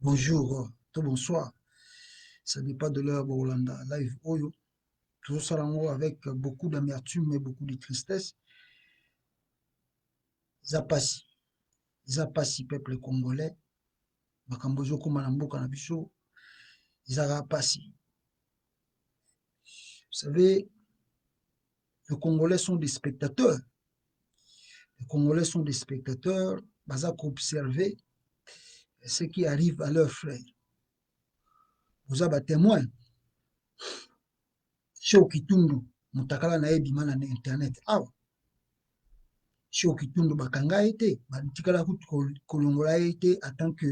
Bonjour, tout bonsoir. Ça n'est pas de l'heure Hollanda. Live Oyo. Tout ça avec beaucoup d'amertume et beaucoup de tristesse. Zapasi. Zapasi, peuple congolais. Makambozo Kumanamboka Nabiso. Zapasi. Vous savez, les Congolais sont des spectateurs. Les Congolais sont des spectateurs. Bazak observer ce qui arrive à leurs frères. Vous avez témoin. Chez Kitundu, Mutakala na ebimana na internet. Ah, chez Kitundu bakanga été, batikala kolongola été en tant que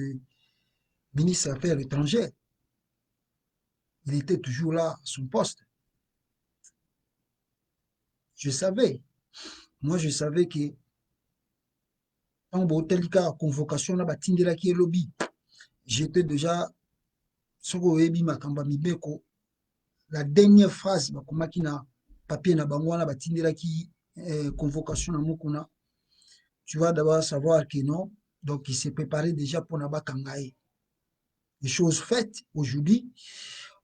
ministre des Affaires étrangères. Il était toujours là, à son poste. Je savais. Moi, je savais que quand tel cas convocation là, batindela qui est lobby, j'étais déjà soko ebi makamba mibeko. La dernière phrase, bakomaki na papier na bangwana batindela qui convocation na mukuna. Tu vas d'abord savoir que non. Donc, il s'est préparé déjà pour Naba Kangaï. Les choses faites aujourd'hui,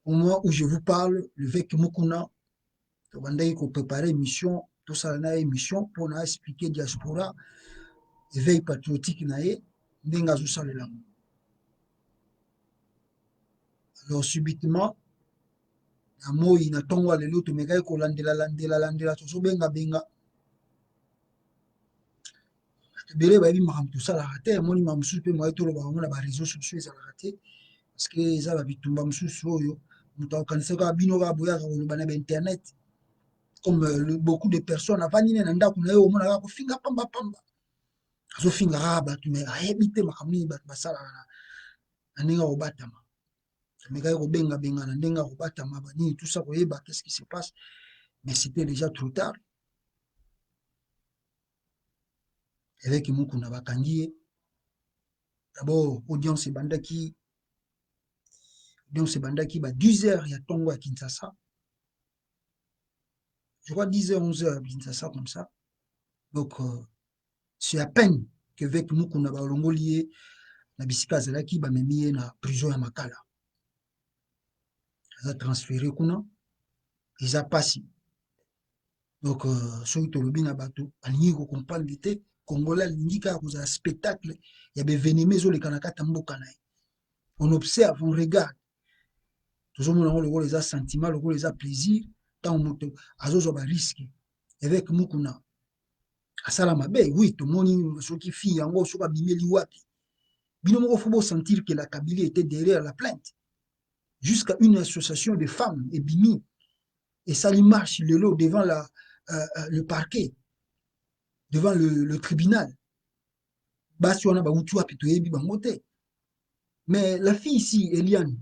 au moment où je vous parle, le Vek Mukuna, il faut préparer une mission, tout ça, une mission pour nous expliquer diaspora, éveil patriotique, alors subitement, à moi, il n'a pas de l'autre, mais il faut landela, tout ça, benga. Belé bayebi makambo tosalaka te amoni ma mosusu mpe moye toloba bango na bareseau sociaux ezalaka te parce que eza babitumba mosusu oyo moto akokanisa kaka bino kaka boyaka koloba na bainternet comme beaucoup de personnes avandi ne na ndako na ye omona kaka kofinga pambapamba azofinga kaka bato me ayebi te makambo nini bato basalaka na ndenge ya kobatama amekaki kobengabenga na ndenge ya kobatama banini tout ça koyeba qu'est-ce qui se passe mais c'était déjà trop tard. Avec Mukuna bakangi d'abord audience ebandaki ba 10 heures ya tongo à Kinshasa, je crois 10 heures 11 heures à Kinshasa comme ça, donc c'est à peine que avec Mukuna balongoli na bisika azalaki bamemi na prison ya Makala aza transféré kuna eza pasi donc soki tolobi na bato alingi kocomprendre te Congolais alingi kaka kozala spectacle ya baévénement ezoleka na kati ya mboka na ye. On observe, on regarde. Tozomona ngo lokola eza sentiment, lokola eza plaisir, ntango moto azozwa barisque avec Mukuna asala mabe. Oui, tomoni soki fille yango soki abimeli wapi bino moko faut sentir que la Kabylie était derrière la plainte jusqu'à une association de femmes ebimi et ça lui marche le lot devant le parquet, devant le tribunal. Basi wana bauti wapi toyebi bango te. Mais la fille ici, Eliane,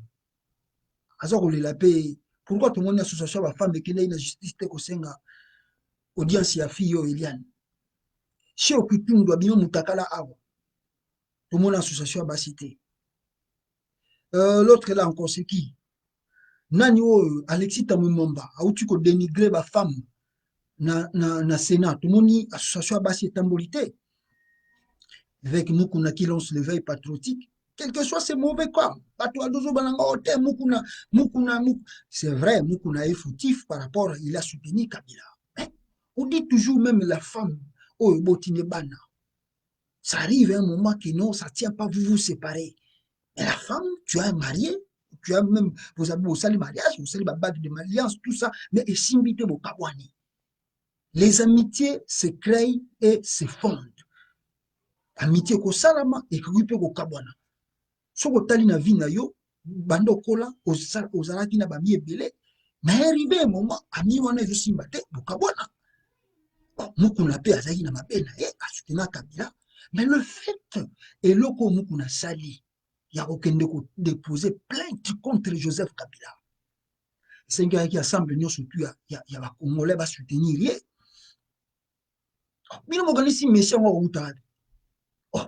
aza kolela pe pourquoi tomoni association ya bafemme ekendaki na justice te kosenga audience ya fille oyo Eliane chez Kitundu abima mutakala awa tomoni association ya basi te. L'autre là encore c'est qui? Nani oyo Alexis Tamumomba auti ko dénigrer ba femme na Sénat tomoni association ya basi etamboli te. Avec Mukuna qui lance l'éveil patriotique, quel que soit ses mauvais cas, c'est vrai, Mukuna est fautif par rapport, il a soutenu Kabila. Mais on dit toujours même la femme, oh, Botinebana. Ça arrive à un moment que non, ça ne tient pas, vous vous séparez. Mais la femme, tu as un marié, tu as même, vous avez aussi le mariage, vous avez la bague de alliance, tout ça, mais et simbité vos kabwani. Les amitiés se créent et se fondent. Amitié ko salama et kuipe ko kabwana soko tali na vie na yo bando kola ozalaki na bami ebele mais arrivé un moment ami wana ezo simba te ko kabwana Mukuna pe azaki na mabena asutena Kabila mais le fait et loko Mukuna sali ya kokende ko déposer plainte contre Joseph Kabila c'est un qui assemble nous surtout ya ba Congolais ba soutenir ye bino moganisi messia wa utade. Oh,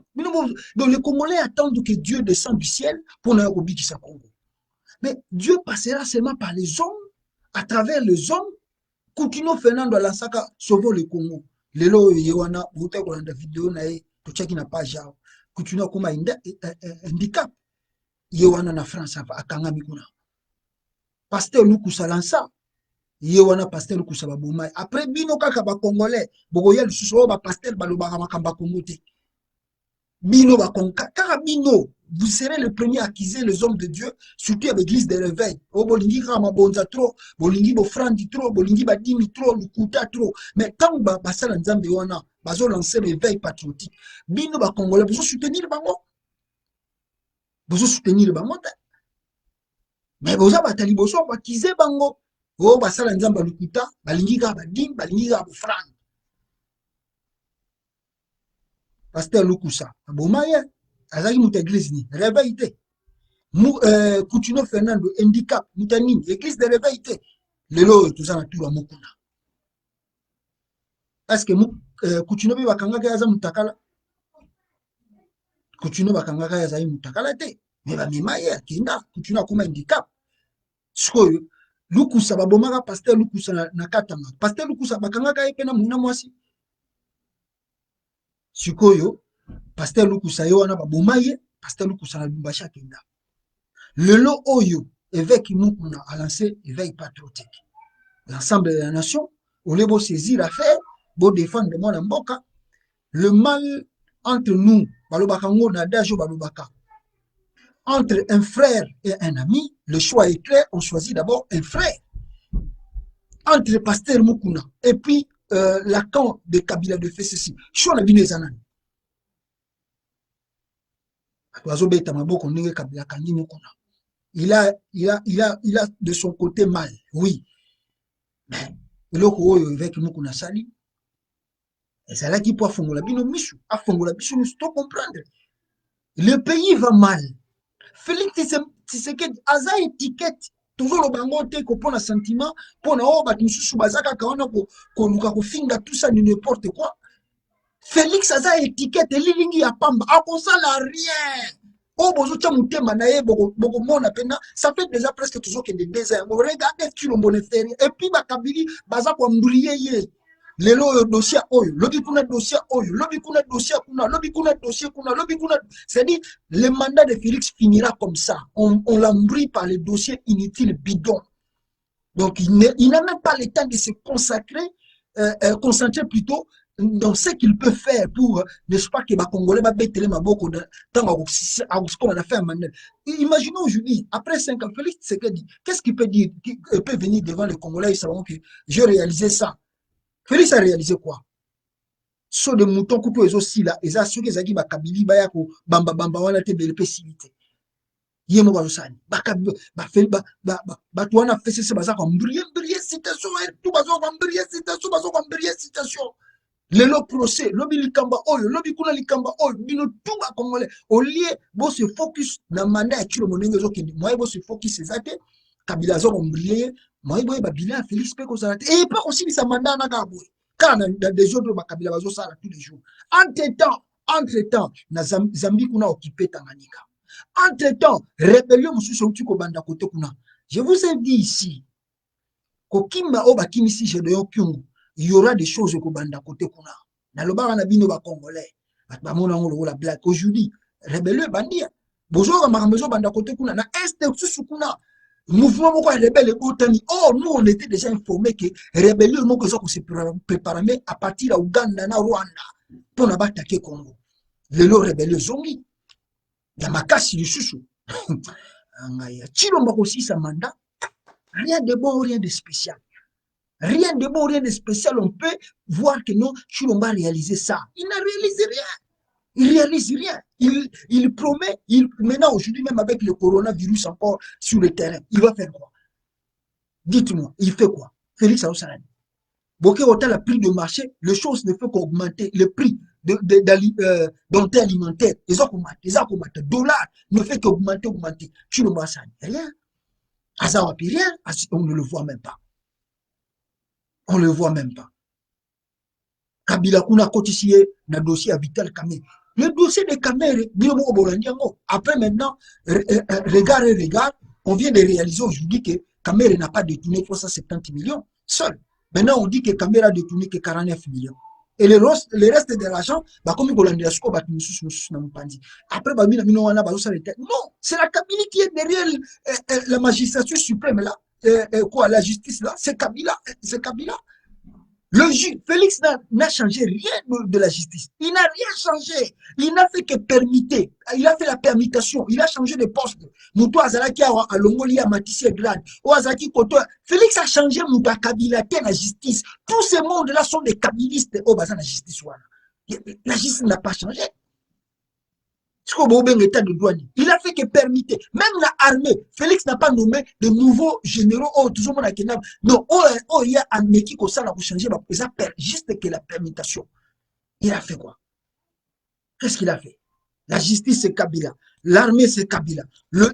donc les Congolais attendent que Dieu descende du ciel pour nous obéir sa Congo. Mais Dieu passera seulement par les hommes, à travers les hommes. Continuons Fernando Alassaka sauvons le Congo. Les lois Yewana, vous avez la vidéo, tu check na page. Continuons comme un handicap. Yewana na France akangami kuna. Pasteur Lukusa lansa. Yewana pasteur Lukusa babomai. Après bino kaka ba congolais, bogoya lisusu ba pasteur balobaka makamba kongote. Bino ba kaka bino, vous serez le premier à accuser les hommes de Dieu, surtout à l'église de réveil. Oh bolingi kama bonza trop, bolingi bo frandi trop, bolingi ba dimi trop, lukuta trop. Mais tant ba basala nzambe wana, bazo lancer l'éveil patriotique. Bino ba congolais, vous soutenir bango. Vous soutenir bango. Mais vous avez batali boso ba kize bango. Oh basala nzamba lukuta, balingi ka ba dim, balingi ka bo frandi. Pasteur Lukusa, abomaye, azaki muta église ni, réveil te. Coutinho Fernando, handicap, mutani, église de réveil te. Lelo, tout ça, tout à mokuna. Est-ce que Coutinho bakangaka yaza mutakala? Coutinho bakangaka yaza mutakala te. Mais ba mimaye, kinda, Coutinho akuma handicap. Sikoyo, Lukusa babomaka pasteur Lukusa na katanga. Pasteur Lukusa bakangaka epena muna mwasi. Sikoyo, pasteur Lukusa yo wana babomaye, pasteur Lukusa na Lumbashi kenda. Lelo oyo, évêque Mukuna a lancé éveil patriotique. L'ensemble de la nation, au lieu de saisir l'affaire, de défendre le monde en boka, le mal entre nous, balobakango nadajo balobaka, entre un frère et un ami, le choix est clair, on choisit d'abord un frère. Entre le pasteur Mukuna et puis Lacan de Kabila de FCC, choix la bine zanani. Azobeta maboko ndenge Kabila kangi Mukuna. Il a de son côté mal, oui. Mais avec Mukuna Sali, et c'est là qu'il peut faire la bino michu, a faire la bichu, nous devons comprendre. Le pays va mal. Félix Tshisekedi, aza étiquette, toujours le bangote, qu'on prend un sentiment, pour na oba, tu sous bazaka, qu'on nous finga tout ça, n'importe quoi. Félix aza étiquette, lilingi ya pamba, a pour ça la rien. Oh, bozocha mutema na ye boko mona pena, ça fait déjà presque toujours que des déserts. Regardez tu le bonne faire et puis bakabili baza ko mbriye ye. Lelo dossier oyo, lobi kuna dossier oyo, lobi kuna dossier kuna, lobi kuna dossier kuna, lobi kuna. C'est-à-dire le mandat de Félix finira comme ça. On l'embrouille par les dossiers inutiles bidons. Donc il n'a même pas le temps de se consacrer, concentrer plutôt dans ce qu'il peut faire pour, n'est-ce pas, que les Congolais va bêter les maboko dans qu'on a fait un mandat. Imaginons aujourd'hui, après 5 ans, Félix Tshisekedi, qu'est-ce qu'il peut dire? Il peut venir devant les Congolais et savoir que j'ai réalisé ça. Félix a réalisé quoi? Saut de mouton, couteau et aussi là, et ça, ceux qui ont dit, Kabili, Bayako, Bamba, Bamba, Wana, Tebe, Pessimité. Yemo Balosani, Batouana fait ce bazar comme briller citation, tout bazar comme briller citation, bazar comme briller citation. Le procès, lobby likamba oyo, lobby kuna likamba oyo, bino tout ba congolais. Au lieu, bo se focus na mandat et le monenge zo kendi. Moi, bo se focus ezate, Kabila zo kombriller, moi, bo ba bilan Félix Peko Salate. Et pas aussi sa mandat na gabo. Car dans des jours de ba Kabila bazo sala tous les jours. Entre-temps, na Zambie kuna occupé Tanganyika. Entre-temps, rébellion mususu uti ko banda kote kuna. Je vous ai dit ici, kokimba o bakimi si je doyo kyungu. Il y aura des choses au banda côté kuna. Dans le bar na bino ba congolais. Ba mona ngolo la blague aujourd'hui. Rébellion bandia. Bozo ba makambezo banda côté kuna na est susu kuna. Mouvement moko rebelle otani. Oh, nous on était déjà informé que rébellion moko zo ko se préparer à partir de Ouganda na Rwanda pour na attaquer Congo. Le lo rébellion zongi. Ya makasi du susu. Ngaya Chilomba aussi sa mandat. Rien de bon, rien de spécial. Rien de bon, rien de spécial. On peut voir que non, Chilomba a réalisé ça. Il n'a réalisé rien. Il réalise rien. Il promet, maintenant aujourd'hui, même avec le coronavirus encore sur le terrain, il va faire quoi? Dites-moi, il fait quoi? Félix Aoussarani. Boké Hotel a prix de marché, les choses ne font qu'augmenter. Le prix denrées alimentaires, les augmentent. Dollars ne fait qu'augmenter. Chilomba Assani, rien. Azawapi, rien. On ne le voit même pas. On ne le voit même pas. Kabila kuna kotisie na dossier à Vital Kamerhe. Le dossier de Kamerhe, après maintenant, regarde, on vient de réaliser aujourd'hui que Kamerhe n'a pas détourné 370 millions seul. Maintenant, on dit que Kamerhe a détourné que 49 millions. Et le reste de l'argent, bah, comme il y a après, bah, non, c'est la Kabylie qui est derrière la magistrature suprême là. Quoi, la justice là, c'est Kabila, c'est Kabila. Le juge, Félix n'a changé rien de la justice. Il n'a rien changé. Il n'a fait que permuter. Il a fait la permutation. Il a changé de poste. Moutou Azalaki à Longoli à Matissi Grade. Ou Azalaki Koto. Félix a changé Moutou à Kabila, la justice. Tous ces mondes-là sont des kabilistes. Oh, bah, ça, la justice, voilà. La justice n'a pas changé. Il a fait que permettre. Même l'armée, Félix n'a pas nommé de nouveaux généraux. Oh, toujours mon akena. Non, oh, il y a un mec qui a ça pour changer. Juste que la permutation. Il a fait quoi? Qu'est-ce qu'il a fait? La justice, c'est Kabila. L'armée, c'est Kabila. Le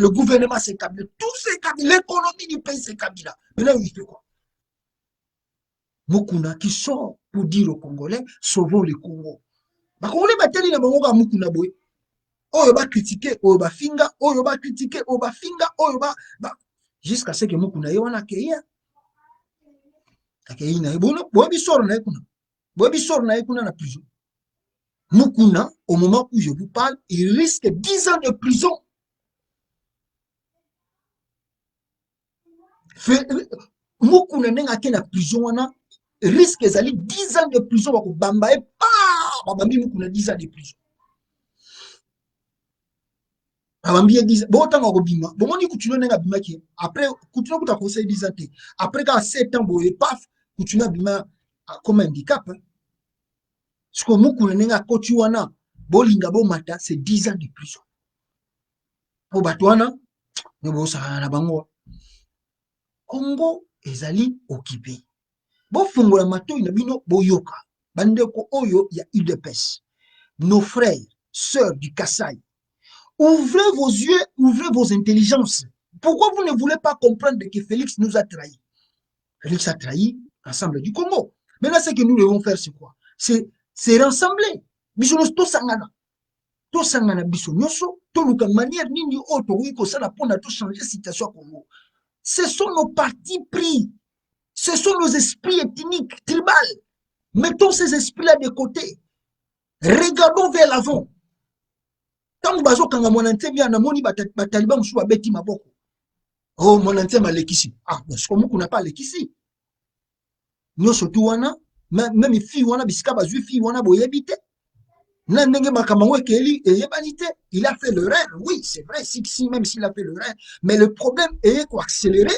gouvernement, c'est Kabila. Tout, c'est Kabila. L'économie du pays, c'est Kabila. Mais là, il fait quoi? Mukuna qui sort pour dire aux Congolais, sauvons le Congo. Les Congolais, bateli na bango ka Mukuna boy. Oyo ba critiquer, oyo ba finga, oyo ba critiquer, oyo ba finga, oyo ba jusqu'à ce que Mukuna ye wana keya. Akeyi na ebono, boy bisoro na ekuna. Boy bisoro na ekuna na prison. Mukuna, au moment où je vous parle, il risque 10 ans de prison. Mukuna nenga ke na prison wana, risque ezali 10 ans de prison bako bamba e pa, babambi Mukuna 10 ans de prison. Babambi 10 ans, bon tanga ko bima, bon moni kutino nenga bima ki, après kutino kuta conseil 10 ans te. Après quand 7 ans boye paf, kutino bima comme handicap. Ce que Mukuna nenga koti wana, bolinga bo mata, c'est 10 ans de prison. Po batwana, ne bo sa na bango. Congo ezali occupé. Bofungola matoi na bino boyoka. Bandeko oyo ya UDPS. Nos frères, sœurs du Kassai. Ouvrez vos yeux, ouvrez vos intelligences. Pourquoi vous ne voulez pas comprendre que Félix nous a trahis? Félix a trahi l'ensemble du Congo. Maintenant, ce que nous devons faire, c'est quoi? C'est rassembler. Bisonos to sangana. To sangana bisonyoso, to luka manière nini auto oui ko sala pona to changer situation Congo. Ce sont nos partis pris. Ce sont nos esprits ethniques, tribales. Mettons ces esprits-là de côté. Regardons vers l'avant. Tant que vous avez bien namoni bataliba msou abeti maboko. Oh, mon ante malekisi. Ah, parce que vous n'a pas lekisi. Nous surtout wana, même fille wana bisika bazui fille wana boyebite. Nandenge makamango keli eyebanite. Il a fait le rêve. Oui, c'est vrai, si même s'il a fait le rêve, mais le problème est qu'on accéléré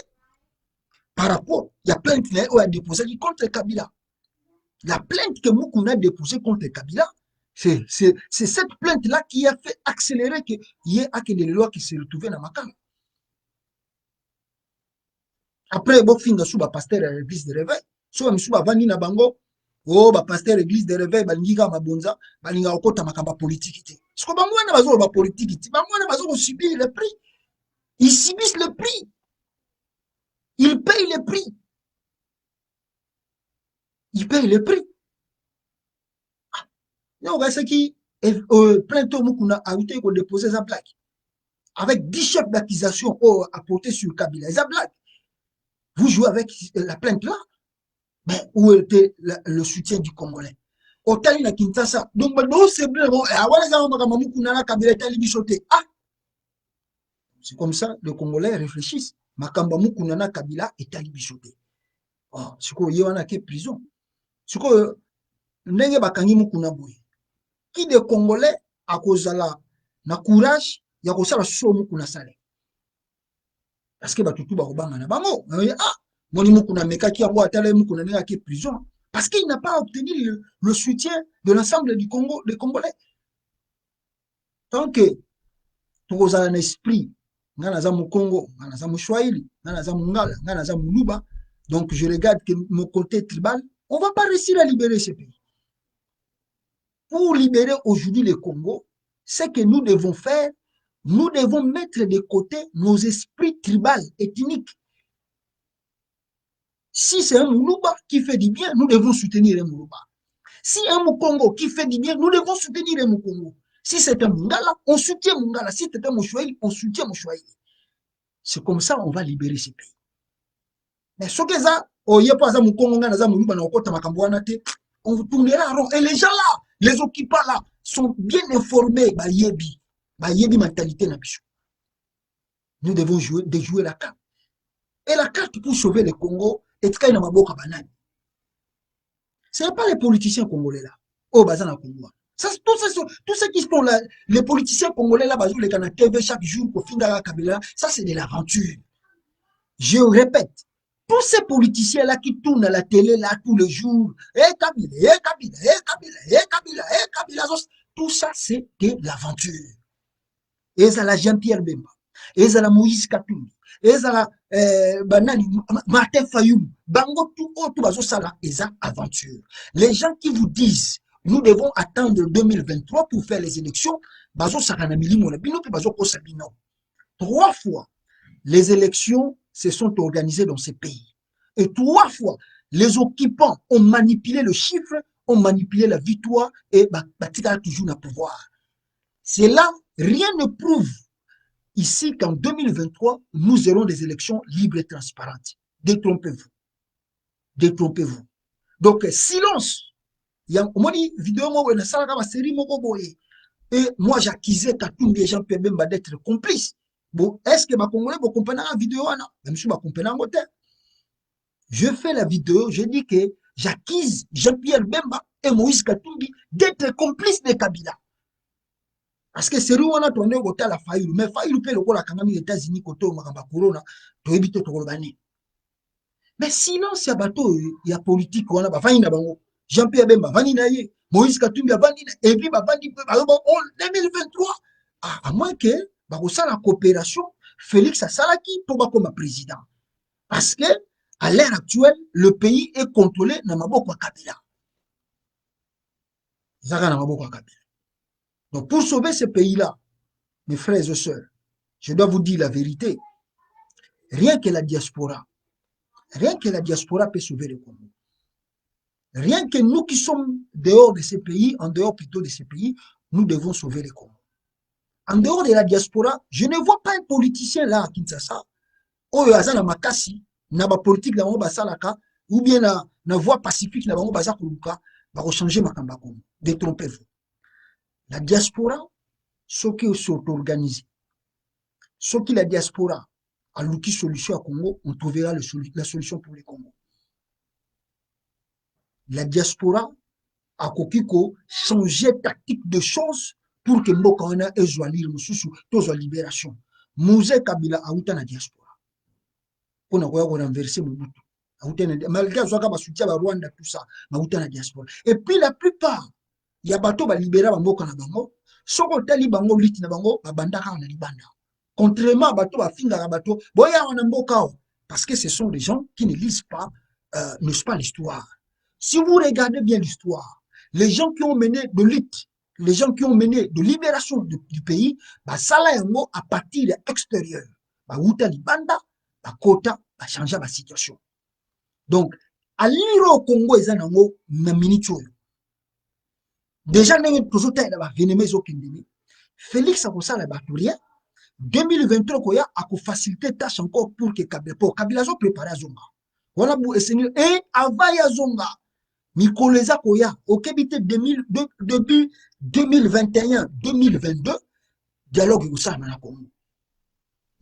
par rapport, il y a plainte qui a déposé contre Kabila. La plainte que Mukuna a déposée contre Kabila, c'est cette plainte-là qui a fait accélérer qu'il y ait des lois qui se retrouvaient dans Makala. Après, Bofinga sous pasteur à l'église de réveil, soit sous Vani na bango, oh, pasteur à l'église de réveil, balinga mabonza, balinga okota makamba politique. Ce que bango na bazo ba politique, bango na bazo subir le prix. Ils subissent le prix. Ils payent le prix. Ils payent le prix. Non, ce qui plainte Mukuna a été déposé sa plaque. Avec 10 chefs d'accusation apportés sur Kabila. Sa blague. Vous jouez avec la plainte là. Mais où était le soutien du Congolais? Otali na Kinshasa. Donc, c'est bon. Ah, c'est comme ça, les Congolais réfléchissent. Makamba Mukunana Kabila est alibichoté. Oh, c'est quoi, il y a une prison. C'est quoi, Nenge Bakangi Mukuna Boy. Qui des Congolais a kozala na courage ya kosala so Mukuna sale. Parce que batutu bakobanga na bango. Ah, moni Mukuna mekaki yango atala Mukuna nenga ki prison. Parce qu'il n'a pas obtenu le soutien de l'ensemble du Congo, des Congolais. Donc, tout un esprit, ngana mu Congo, ngana mu Swahili, ngana mu Ngala, ngana mu Luba. Donc, je regarde que mon côté tribal, on ne va pas réussir à libérer ce pays. Pour libérer aujourd'hui le Congo, ce que nous devons faire, nous devons mettre de côté nos esprits tribaux, ethniques. Si c'est un Moulouba qui fait du bien, nous devons soutenir un Moulouba. Si un Moukongo qui fait du bien, nous devons soutenir un Moukongo. Si c'est un Mungala, on soutient Mungala. Si c'est un Mouchouaïli, on soutient Mouchouaïli. C'est comme ça qu'on va libérer ce pays. Mais ce que ça, Oh, il n'y a pas ça, mon Congo, on tournera rond. Et les gens là, les occupants là, sont bien informés. Bah, yebi mentalité na biso. Nous devons déjouer la carte. Et la carte pour sauver le Congo, et ce n'est pas les politiciens congolais là. Oh, bazana Congo. Ça, tout ce qui sont là, les politiciens congolais là, bazou les canaux TV chaque jour pour finir Kabila, ça c'est de l'aventure. Je répète, tous ces politiciens-là qui tournent à la télé là tous les jours, Kabila, Kabila, Kabila, Kabila, Kabila, tout ça c'est de l'aventure. Et ça la Jean-Pierre Bemba, et ça la Moïse Katumbi, et ça la Martin Fayoum, Bango tout bazo ça et ça aventure. Les gens qui vous disent nous devons attendre 2023 pour faire les élections, bazo sakana milimo na bino pe bazo kosa bino. 3 fois les élections se sont organisées dans ces pays. Et 3 fois, les occupants ont manipulé le chiffre, ont manipulé la victoire et Batika toujours le pouvoir. C'est là, rien ne prouve ici qu'en 2023, nous aurons des élections libres et transparentes. Détrompez-vous. Détrompez-vous. Donc, silence. Il y a une vidéo, et moi, j'accusais Katumbi et Jean-Pierre Bemba d'être complices. Bon, est-ce que ma Congolais vous comprenez la vidéo? Même si vous comprenez en côté. Je fais la vidéo, je dis que j'accuse Jean-Pierre Bemba et Moïse Katumbi d'être complices de Kabila. Parce que c'est lui on a tourné au côté à la faillite. Mais faillite peut le coup la Kangami les États-Unis côté au Makamba Corona, to éviter to Kolobani. Mais sinon, c'est un bateau, il y a politique, on a pas Jean-Pierre Bemba, Vani Naye, Moïse Katumbi, Vani, et puis Vani, 2023, à moins que, la coopération, Félix Salaki, pour comme président. Parce que, à l'heure actuelle, le pays est contrôlé dans Maboko Kabila. Donc, pour sauver ce pays-là, mes frères et sœurs, je dois vous dire la vérité. Rien que la diaspora peut sauver le Congo. Rien que nous qui sommes dehors de ces pays, en dehors plutôt de ces pays, nous devons sauver le Congo. En dehors de la diaspora, je ne vois pas un politicien là à Kinshasa, oyo aza na makasi, na ba politique na bango basalaka, ou bien na voie pacifique na bango baza koluka, ba changer makamba Congo. Détrompez-vous. La diaspora, ceux qui s'auto-organisent, ceux qui la diaspora a l'outil solution à Congo, on trouvera la solution pour le Congo. La diaspora a kokiko changer tactique de choses pour que mboka wana ezwa lire mususu tozwa libération. Moïse Kabila a uta na diaspora. Pour na koya ko renverser Mobutu. Malgré azwaka ba soutien ba Rwanda tout ça, ma uta na diaspora. Et puis la plupart ya bato ba libérer ba mboka na bango, soko tali bango liti na bango ba bandaka na libanda. Contrairement à bato ba finga bato, boya wana mboka parce que ce sont des gens qui ne lisent pas n'est-ce pas l'histoire. Si vous regardez bien l'histoire, les gens qui ont mené de lutte, les gens qui ont mené de libération du pays, ça là à partir de l'extérieur. Outa libanda, kota, changer la situation. Donc, à l'iro au Congo, ils ont na minute. Déjà, nous avons toujours été là, Félix a fait la batourien. 2023, il a facilité tâche encore pour que Kabila soit préparé à Zonga. Voilà pour essayer. Et avant Yazonga, Mikoleza Koya, au Kébité depuis 2021-2022, dialogue est ça dans la Congo.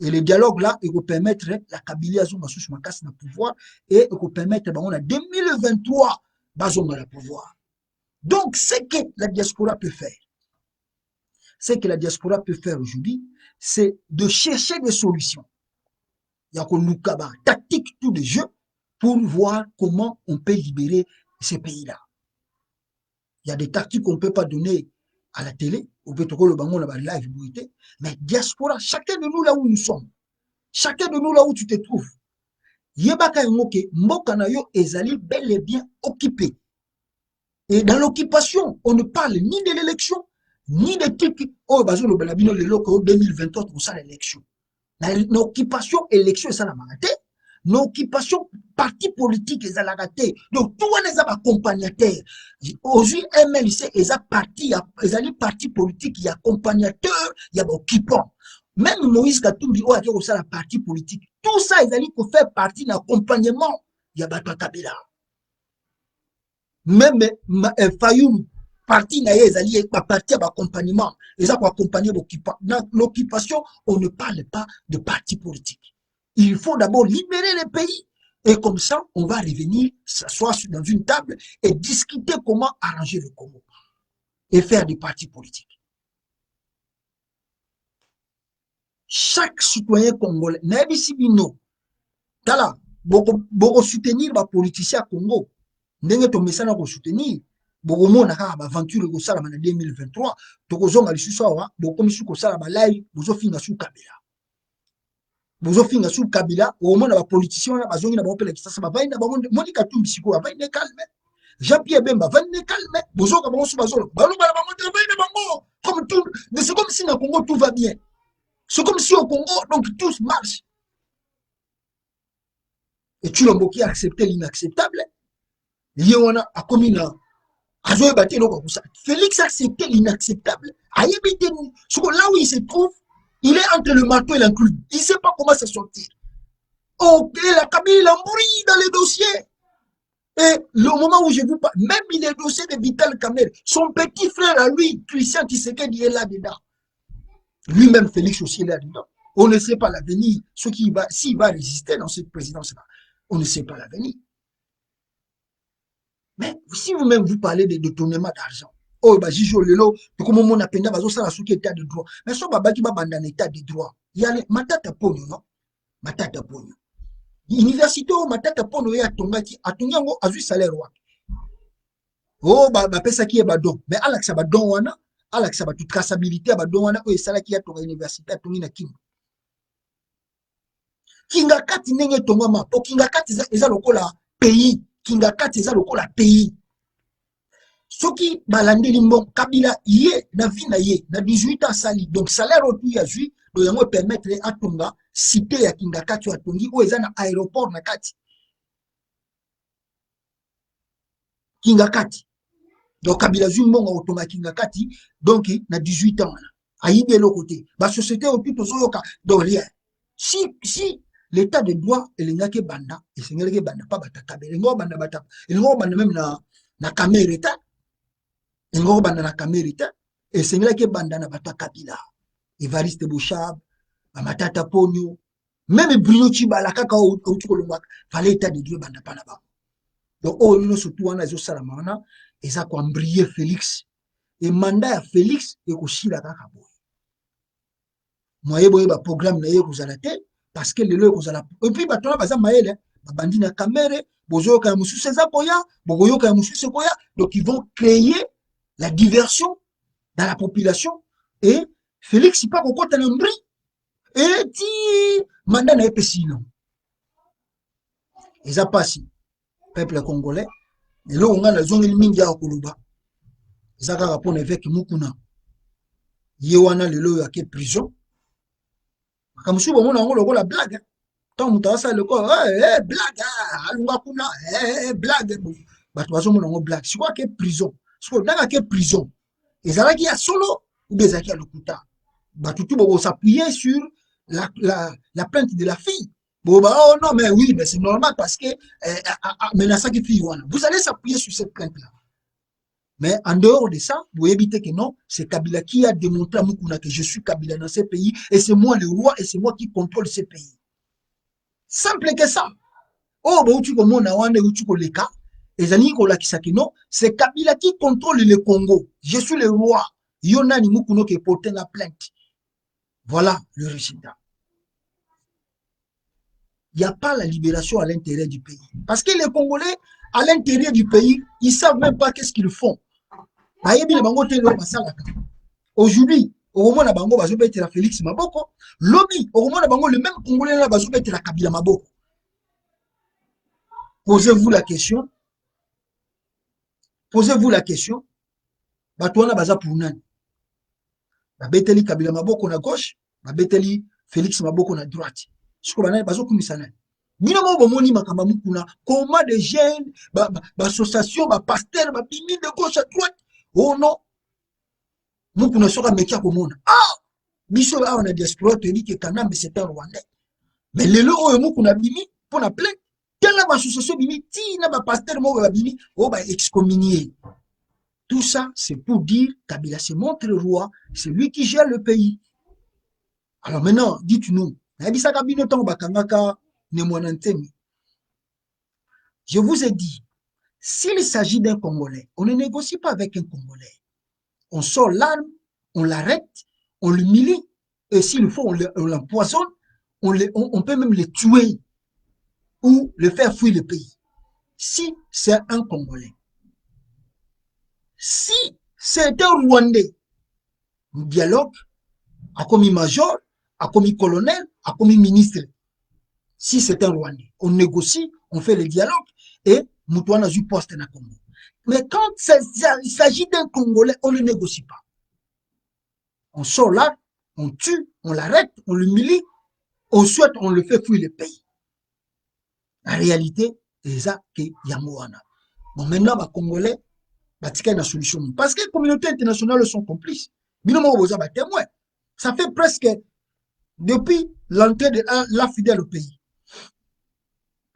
Et le dialogue là, il va permettre la Kabylie Zonga sous ma casse de pouvoir et il va permettre en 2023 Bazonga le pouvoir. Donc, ce que la diaspora peut faire, aujourd'hui, c'est de chercher des solutions. Il y a une tactique tout de jeu pour voir comment on peut libérer ces pays-là. Il y a des tactiques qu'on ne peut pas donner à la télé, au pétrole, le bangon, la live, mais diaspora, chacun de nous là où nous sommes, chacun de nous là où tu te trouves, yebaka yomoke, mbokanayo ezali bel et bien occupé. Et dans l'occupation, on ne parle ni de l'élection, ni de trucs, oh, bazo le balabino, le loco, 2023, pour ça l'élection. L'occupation, élection, ça la maraté. L'occupation, parti politique, ils ont raté. Donc, tout les accompagnateurs. Aujourd'hui, MLC, ils ont parti politique, il y a accompagnateur, il y a occupant. Même Moïse Katumbi, il y a la parti politique. Tout ça, ils allaient pour faire partie d'un accompagnement. ya bato Kabila. Même Fayoum parti na ye ezali ba parti ya accompagnement, eza ko accompagner l'occupation. On ne parle pas de parti politique. Il faut d'abord libérer le pays et comme ça on va revenir s'asseoir dans une table et discuter comment arranger le Congo et faire des partis politiques. Chaque citoyen congolais nayebi bino tala boko soutenir ba politicien Congo ndenge to mesana ko soutenir boko mona ka ba aventure ko sala na 2023 to ko zonga lisusu awa boko misu ko sala ba live bozo finga su Kabila o mona ba politicien na bazongi na ba opela kisasa ba vaina ba Monica Tumbi siko ba vaina calme Jean-Pierre Bemba vaina calme bozo ka bango su bazolo ba lo ba ba vaina bango comme tout mais c'est comme si na Congo tout va bien. C'est comme si au Congo, donc tout marche. Et tu l'as qui a accepté l'inacceptable. Yéwana a commis là. Félix a accepté l'inacceptable. Là où il se trouve, il est entre le marteau et l'enclume. Il ne sait pas comment se sortir. Ok, la Kabila il embrouille dans les dossiers. Et le moment où je vous parle, même les dossiers de Vital Kamerhe, son petit frère à lui, Christian Tshisekedi, est là-dedans. Lui-même, Félix aussi est là-dedans. On ne sait pas l'avenir. S'il va résister dans cette présidence-là, on ne sait pas l'avenir. Mais si vous-même vous parlez de détournement d'argent, oh, bah, Jijo Lelo, comme on a peine à ça, qui état de droit. Mais ça, bah, qui va dans l'état de droit. Il y a les matata pogno, non? Matata pogno. Université, matata pogno, et à Tongango, a vu salaire. Oh, bah, pesa qui est badon. Mais à l'axe, badon, wana. Alex a toute traçabilité à Badouana ou Sala qui a ton université à Tonina Kim. Kingakati nenge tongama, po Kingakati eza lokola pays, Kingakati eza lokola pays. Soki balandi limbon Kabila yé na vie na yé na 18 ans sali donc salaire au tout ya jui do yango permettre à Tonga cité ya Kingakati à Tongi ou eza na aéroport na kati. Kingakati. Donc Kabila Zumbonga otonga Kingakati donc na 18 ans aïbe l'autre côté ba société au tout soyoka donc rien si l'état de droit et l'engake banda et sengeleke banda pas bataka ngo banda bataka ngo banda même na caméra ngo banda na caméra et sengeleke banda na bataka Kabila Evariste Bochab Matata Ponyo même Bruno Chibala kaka au tukolomba fallait état de droit banda pas là-bas donc oh nous surtout on a zo salamana et ça quoi briller Félix et mandat à Félix et aussi la kaka boy moyen boy ba programme na yeko zalate parce que le loko zala et puis ba tona baza maele ba bandi na Kamerhe bozo ka musu seza koya bogoyo ka musu se koya donc ils vont créer la diversion dans la population et Félix pas kokota na mbri et ti mandat na epesi non eza pasi peuple congolais et là on a la zone mingi ya koluba zaka rapona avec mukuna yewana lelo ya ke prison kamusu bo mona ngolo la blague tant mutasa le ko blague alunga kuna blague bato bazo mona ngo blague c'est quoi que prison c'est quoi dans que prison ezalaki ya solo ou bien ezalaki ya lokuta bato tout bo s'appuyer sur la plainte de la fille bon bah oh non mais oui mais c'est normal parce que menaçant que fille wana vous allez s'appuyer sur cette plainte là. Mais en dehors de ça, vous évitez que non, c'est Kabila qui a démontré à Mukuna que je suis Kabila dans ce pays et c'est moi le roi et c'est moi qui contrôle ce pays. Simple que ça. Oh, bah, tu comme on a un ou tu les cas, et Zani Kolakisaki, non, c'est Kabila qui contrôle le Congo. Je suis le roi. Yona ni Mukuno qui portait la plainte. Voilà le résultat. Il n'y a pas la libération à l'intérieur du pays. Parce que les Congolais, à l'intérieur du pays, ils ne savent même pas qu'est-ce qu'ils font. Aujourd'hui, au moment où Bango va jouer la Félix Maboko, lobby, au moment où Bango, le même Congolais là va jouer la Kabila Maboko. Posez-vous la question. Posez-vous la question. Batouana baza pour nani. Babeteli Kabila Maboko na gauche, babeteli Félix Maboko na droite. Ce qu'on a bazo kumisana. Nina mo bomoni makamba mukuna, comment des jeunes, association, pasteur, bimi de gauche à droite. Oh non. Mukuna soka mekia komona. Ah! Biso on a diaspora te dit que Kanambe c'est un Rwandais. Mais le logo mukuna bimi pour la plainte. Telle association bimi, tina ba pasteur mo ba bimi, o ba excommunié. Tout ça, c'est pour dire Kabila se montre le roi, c'est lui qui gère le pays. Alors maintenant, dites-nous, je vous ai dit, s'il s'agit d'un Congolais, on ne négocie pas avec un Congolais. On sort l'arme, on l'arrête, on l'humilie, et s'il faut, on l'empoisonne, on peut même le tuer ou le faire fuir le pays. Si c'est un Congolais, si c'est un Rwandais, dialogue, a commis major, a commis colonel, a commis ministre. Si c'est un Rwandais, on négocie, on fait le dialogue et Moutouana a poste dans le Congo. Mais quand il s'agit d'un Congolais, on ne négocie pas. On sort là, on tue, on l'arrête, on l'humilie, on souhaite, on le fait fuir le pays. En réalité, c'est ça que Yamouana. Bon, maintenant, les Congolais, il y a une solution. Parce que les communautés internationales sont complices. Témoin. Ça fait presque, depuis l'entrée de l'AFDEL au pays,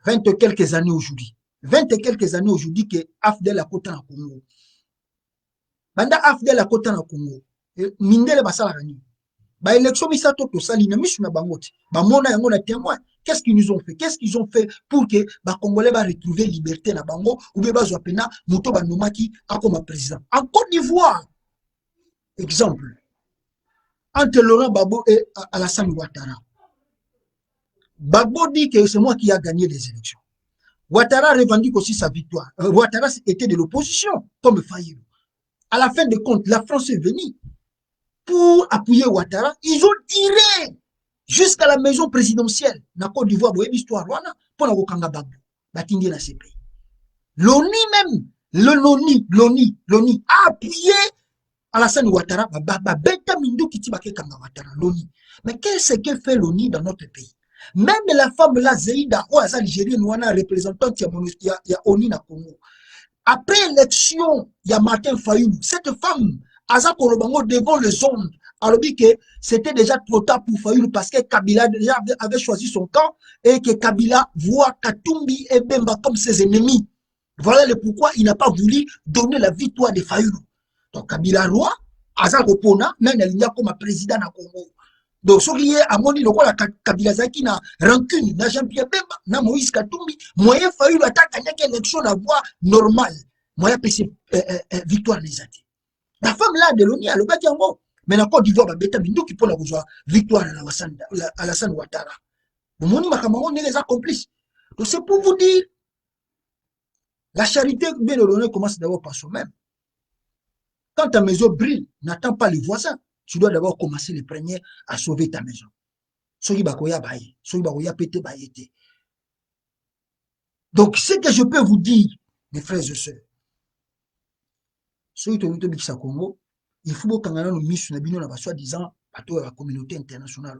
20 et quelques années aujourd'hui. 20 et quelques années aujourd'hui que AFDEL a côté en Congo. Banda AFDEL a côté en Congo. Mindele basala rani. Ba élection misato to sali na misu na bangote. Ba mona yango na témoin. Qu'est-ce qu'ils nous ont fait? Qu'est-ce qu'ils ont fait pour que ba Congolais va retrouver liberté na bango ou bien ba pena moto ba nomaki comme président. En Côte d'Ivoire, exemple, entre Laurent Gbagbo et Alassane Ouattara. Gbagbo dit que c'est moi qui a gagné les élections. Ouattara revendique aussi sa victoire. Ouattara était de l'opposition, comme Fayou. À la fin de compte, la France est venue pour appuyer Ouattara. Ils ont tiré jusqu'à la maison présidentielle. Na Côte d'Ivoire, vous avez l'histoire, pour la Wakanga Gbagbo. Batindi na CPI. L'ONI même, l'ONI a appuyé Alassane Ouattara. Beta Mindou Kiti Bake Kanga Ouattara, l'ONI. Mais qu'est-ce que fait l'ONI dans notre pays? Même la femme là, Zeïda, ou Asa Nigérienne, ou Ana représentante, il y a ONI na Congo. Après l'élection, il y a Martin Fayulu. Cette femme, Asa Kolobango, devant les ondes, a dit que c'était déjà trop tard pour Fayulu parce que Kabila déjà avait choisi son camp et que Kabila voit Katumbi et Bemba comme ses ennemis. Voilà le pourquoi il n'a pas voulu donner la victoire de Fayulu. Donc Kabila roi, Asa Kopona, même il y a comme président na Congo. Donc, ce qui est à mon niveau, la Kabila Zaki na rancune, na Jean-Pierre Bemba, na Moïse Katumbi, moyen fallu l'attaque à l'élection à voie normale. Moyen PC victoire les athées. La femme là de l'ONU, elle a dit en gros, mais la Côte d'Ivoire, bêta bindou qui peut la victoire à la San Ouattara. Vous m'avez dit, on est les accomplices. Donc, c'est pour vous dire, la charité bien ordonnée commence d'abord par soi-même. Quand ta maison brille, n'attends pas les voisins. Tu dois d'abord commencer les premiers à sauver ta maison. Donc, ce que je peux vous dire, mes frères et sœurs, il faut que nous soi-disant la communauté internationale.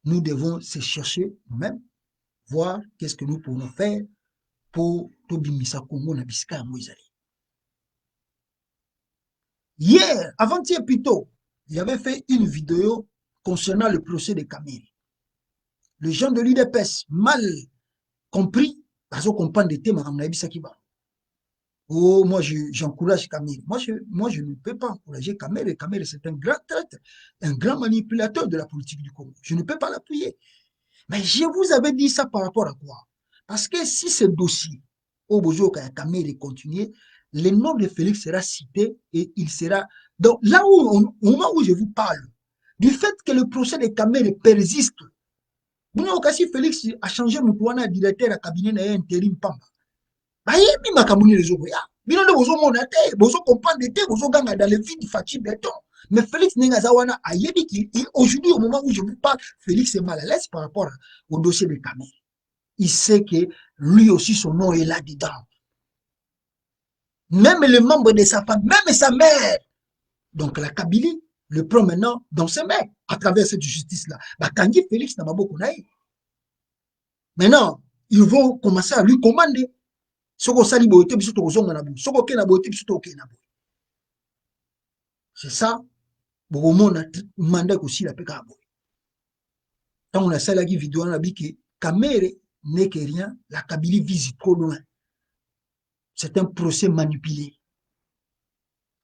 Nous devons se chercher nous-mêmes, voir qu'est-ce que nous pouvons faire pour Tobimisa Congo na Bisca Moïse. Hier, avant-hier plutôt, il avait fait une vidéo concernant le procès de Camille. Les gens de l'UDPS, mal compris, parce qu'on comprend des thèmes à Sakiba. Oh, moi, j'encourage Camille. Moi, je ne peux pas encourager Camille. Camille, c'est un grand traître, un grand manipulateur de la politique du Congo. Je ne peux pas l'appuyer. Mais je vous avais dit ça par rapport à quoi? Parce que si ce dossier, au Bojo Camille continuer, le nom de Félix sera cité et il sera... Donc là où, au moment où je vous parle, du fait que le procès de Kamere persiste, si Félix a changé mon directeur à cabinet intérim Pamba, il m'a camouné les autres. Il m'a dit, vous comprendre, vous gagner dans le vide fatigué béton. Mais Félix Nengazawana a dit qu'aujourd'hui, au moment où je vous parle, Félix est mal à l'aise par rapport au dossier de Kamere. Il sait que lui aussi, son nom est là-dedans. Même les membres de sa famille, même sa mère. Donc la Kabylie le prend maintenant dans ses mains à travers cette justice-là. Kangi Félix n'a pas beaucoup naïf. Maintenant, ils vont commencer à lui commander. C'est ça. Beaucoup de mandat aussi la PK. Quand on a ça la vidéo, on a dit que Kamere n'est que rien, la Kabylie vise trop loin. C'est un procès manipulé.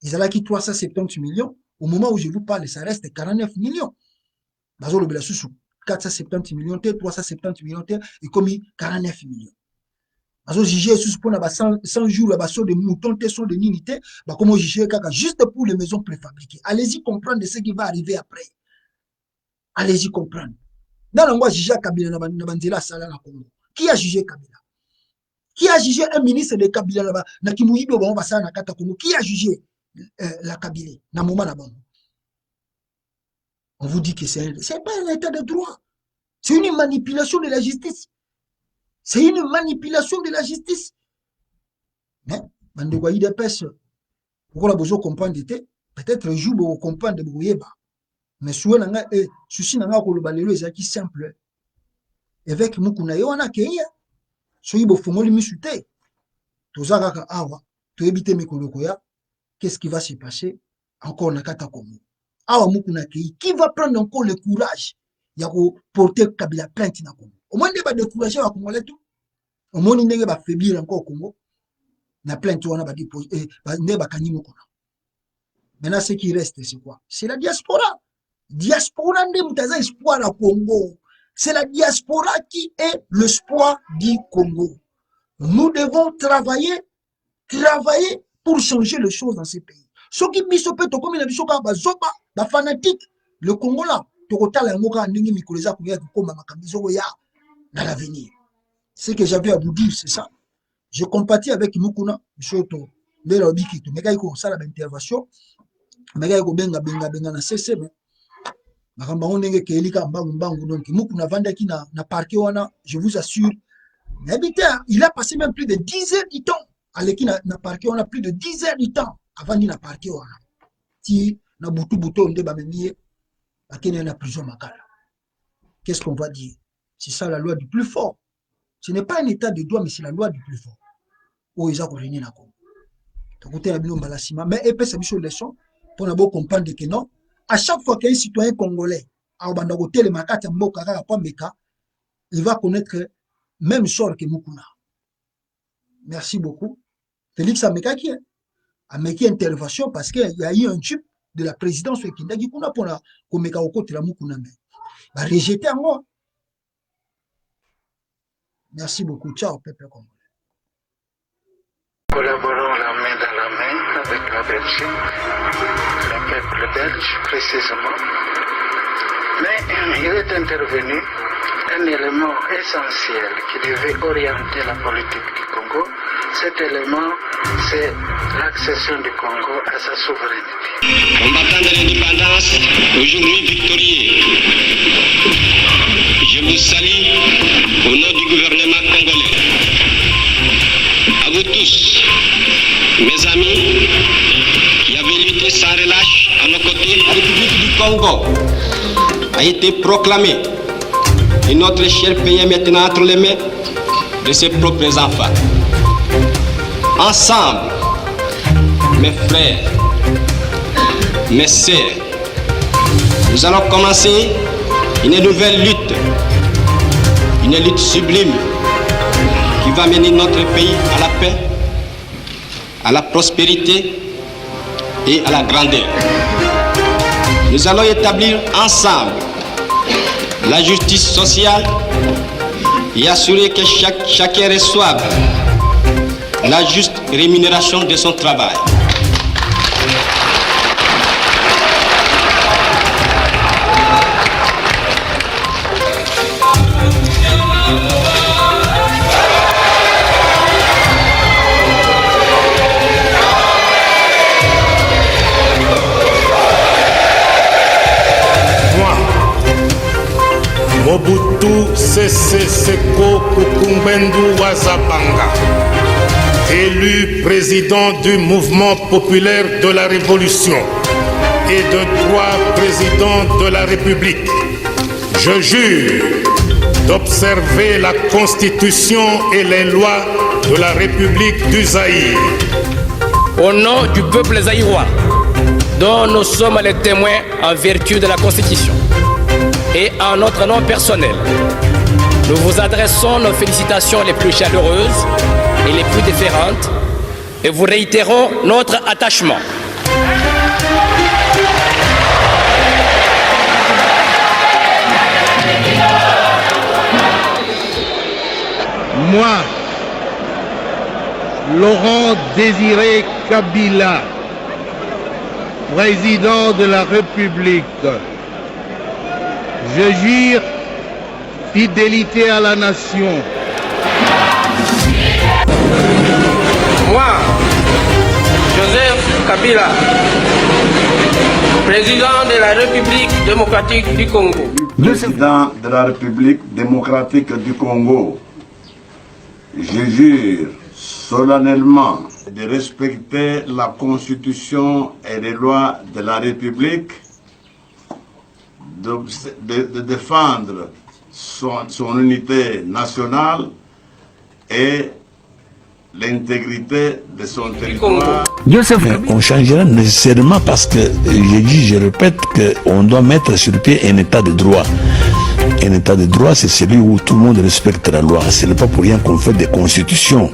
Ils allaient qui 370 millions. Au moment où je vous parle, ça reste 49 millions. 470 millions, 370 millions, et comme 49 millions. Parce que juger sous pour 100 jours, la de moutons, sont de unité, comment juger juste pour les maisons préfabriquées. Allez-y comprendre de ce qui va arriver après. Allez-y comprendre. Dans le mois, juger Kabila Nabandela Sala na Congo. Qui a jugé Kabila? Qui a jugé un ministre de Kabila là-bas? Qui a jugé la Kabylie? On vous dit que c'est pas un état de droit. C'est une manipulation de la justice. C'est une manipulation de la justice. Mais, pourquoi la besoin comprendre peut-être un jour, vous comprendre de Bouyeba. Mais souvent, souci n'a pas de simple. Avec Mukuna, on a Kenya. Soyez beau fongoli misute. Tozaka awa, to ebite mikolokoya. Qu'est-ce qui va se passer? Encore na kata Congo. Awa Mukuna Kei, qui va prendre encore le courage ya ko porter Kabila plainte na Congo? Au moins, il va décourager à Congolais tout. Au moins, il va faiblir encore au Congo. Na plainte, on va déposer, maintenant, ce qui reste, c'est quoi? C'est la diaspora. Diaspora n'est pas espoir à Congo. C'est la diaspora qui est l'espoir du Congo. Nous devons travailler pour changer les choses dans ces pays. Ceux qui misent comme il a dit, les fanatiques, le Congo là, dans l'avenir. Ce que j'avais à vous dire, c'est ça. Je compatis avec Mukuna, Soto, de la Bikito, mais quand il y a une intervention, mais quand il y a une CCB, je vous assure, il a passé même plus de 10 heures du temps. Aleki na parqué, on a plus de 10 heures du temps avant de parqué. Si na boutou on débat la prison makala. Qu'est-ce qu'on va dire? C'est ça la loi du plus fort. Ce n'est pas un état de droit, mais c'est la loi du plus fort. Oh, ils ont régné na Congo. Mais et puis c'est une leçon pour nous comprendre que non. À chaque fois qu'un citoyen congolais il va connaître même sort que Mukuna. Merci beaucoup. Félix Amekaki a mis intervention parce qu'il y a eu un type de la présidence qui a dit qu'on a pour la Komeka au côté de la Mukuna. Va rejeter à moi. Merci beaucoup. Ciao, peuple congolais. Collaborons la main dans la main avec la Belgique, le peuple belge précisément. Mais il est intervenu un élément essentiel qui devait orienter la politique du Congo. Cet élément, c'est l'accession du Congo à sa souveraineté. Combattant de l'indépendance, aujourd'hui victorieux, je vous salue au nom du gouvernement congolais. À vous tous, mes amis, qui avez lutté sans relâche à nos côtés, la République du Congo a été proclamée et notre cher pays est maintenant entre les mains de ses propres enfants. Ensemble, mes frères, mes sœurs, nous allons commencer une nouvelle lutte sublime qui va mener notre pays à la paix, à la prospérité et à la grandeur. Nous allons établir ensemble la justice sociale et assurer que chacun reçoive la juste rémunération de son travail. Mobutu Sese Seko Kukumbendu Wazabanga, élu président du mouvement populaire de la Révolution et de 3 présidents de la République, je jure d'observer la Constitution et les lois de la République du Zaïre. Au nom du peuple zaïrois, dont nous sommes les témoins en vertu de la Constitution, et en notre nom personnel, nous vous adressons nos félicitations les plus chaleureuses et les plus déférentes et vous réitérons notre attachement. Moi, Laurent Désiré Kabila, président de la République, je jure fidélité à la nation. Moi, Joseph Kabila, président de la République démocratique du Congo. Président de la République démocratique du Congo, je jure solennellement de respecter la Constitution et les lois de la République, de défendre son unité nationale et l'intégrité de son territoire. On changera nécessairement parce que, je répète, qu'on doit mettre sur pied un état de droit. Un état de droit, c'est celui où tout le monde respecte la loi. Ce n'est pas pour rien qu'on fait des constitutions.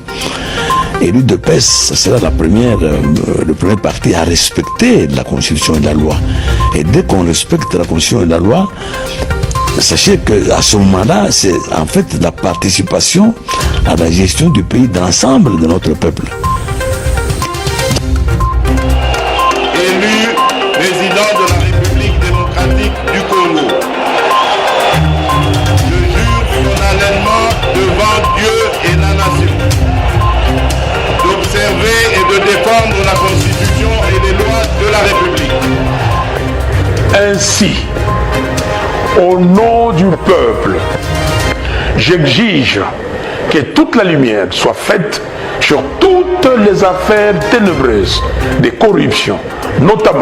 Et l'UDPS, ce sera le premier parti à respecter la Constitution et la loi. Et dès qu'on respecte la Constitution et la loi, sachez qu'à ce moment-là, c'est en fait la participation à la gestion du pays, de l'ensemble de notre peuple. Élu président de la République démocratique du Congo, je jure solennellement devant Dieu et la nation d'observer et de défendre la Constitution et les lois de la République. Ainsi, au nom du peuple, j'exige que toute la lumière soit faite sur toutes les affaires ténébreuses de corruption, notamment